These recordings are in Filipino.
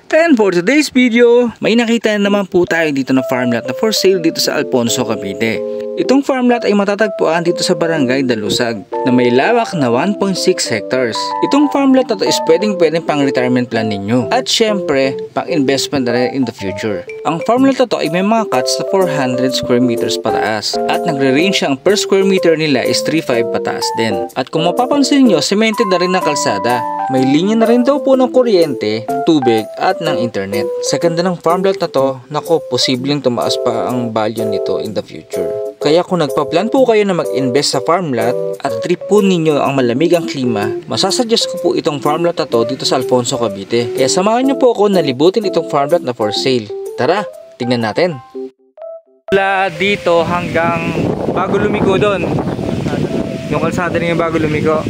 And for today's video, may nakita na naman po tayo dito na farm lot na for sale dito sa Alfonso, Cavite. Itong farm lot ay matatagpuan dito sa Barangay Dalusag na may lawak na 1.6 hectares. Itong farm lot na to is pwedeng pang retirement plan ninyo at syempre pang investment na rin in the future. Ang farm lot na to ay may mga cuts na 400 square meters pataas at nagre-range ang per square meter nila is 3.5 pataas din. At kung mapapansin nyo, cemented na rin ng kalsada. May linya na rin daw po ng kuryente, tubig at ng internet. Sa ganda ng farm lot na to, nako, posibleng tumaas pa ang value nito in the future. Kaya kung nagpa-plan po kayo na mag-invest sa farm lot at trip po ninyo ang malamig ang klima, masasuggest ko po itong farm lot na to dito sa Alfonso, Cavite. Kaya samahan nyo po ako na libutin itong farm lot na for sale. Tara, tingnan natin. Mula dito hanggang bago lumiko doon. Yung kalsada niya bago lumiko.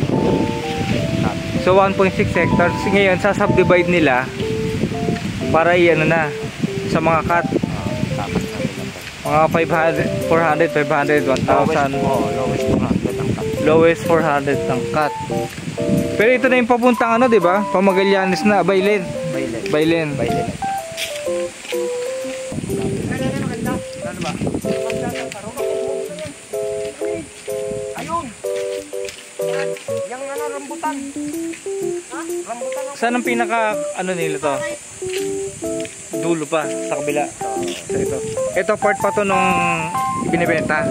So 1.6 hectares. Ngayon sasubdivide nila para iyan na sa mga cut. Mga 500, 400, 500, 1,000. Lowest 400 ang cut. Pero ito na yung papuntang ano, di ba? Pamagallanes na, Baylen. Baylen. Ano ba? Ayun. Yang ano, rambutan. Ha? Rambutan. Saan ang pinaka ano nila to? Dulo pa sa kabila. So ito part pa to nung ibinebenta.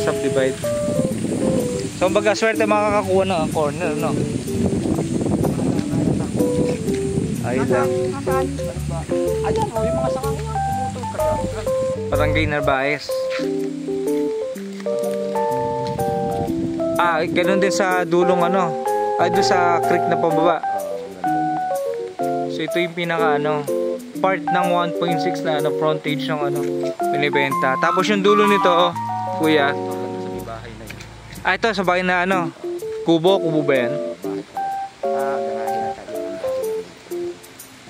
Subdivide. So baga swerte makakakuha ng corner, no? Ayun lang. Ayan mo yung mga sangang yan. Barangay Narvaez. Ganun din sa dulong ano. Doon sa creek na pababa. So ito yung pinaka ano, part ng 1.6 na ano, frontage ng ano, binibenta. Tapos yung dulo nito, oh, kuya. Ito sa bahay na ano, kubo ba yan?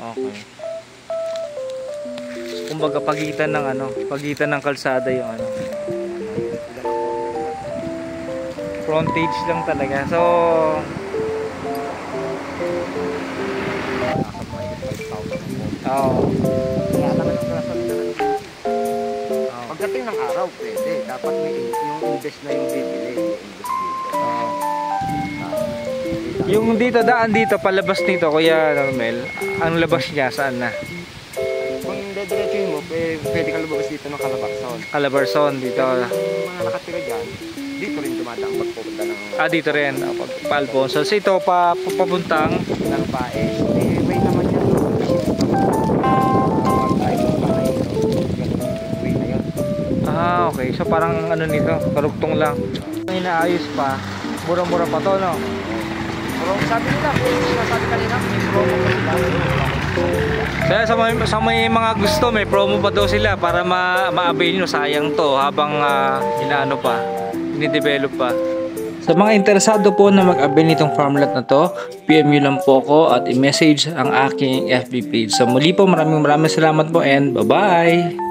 Okay. Kumbaga pagitan ng ano, pagitan ng kalsada yung ano. Frontage lang talaga. So kaya naman yung klasal na pagdating ng araw pwede, dapat may yung invest na yung bibili, yung dito, daan dito, palabas nito, Kuya Normel, ang labas niya saan na? Kung dediretsuhin mo, pwede ka lumabas dito ng Calabarzon. Calabarzon dito. Yung mga nakatira dyan, dito rin dumadaan pagpupunta ng dito rin, pa Alfonso. So ito, papuntang Narvaez. May naman yan. Okay. So parang ano nito, karugtong lang. May naayos pa. Mura-mura pa to, no? Pero sabi nila, sinasabi kanina, may promo pa sila. Kaya sa may mga gusto, may promo pa daw sila para ma-avail nyo. Sayang to habang inaano pa, ini-develop pa. Sa mga interesado po na mag-avail nitong farm lot na to, PM nyo lang po ko at i-message ang aking FB page. So muli po, maraming salamat po and bye-bye!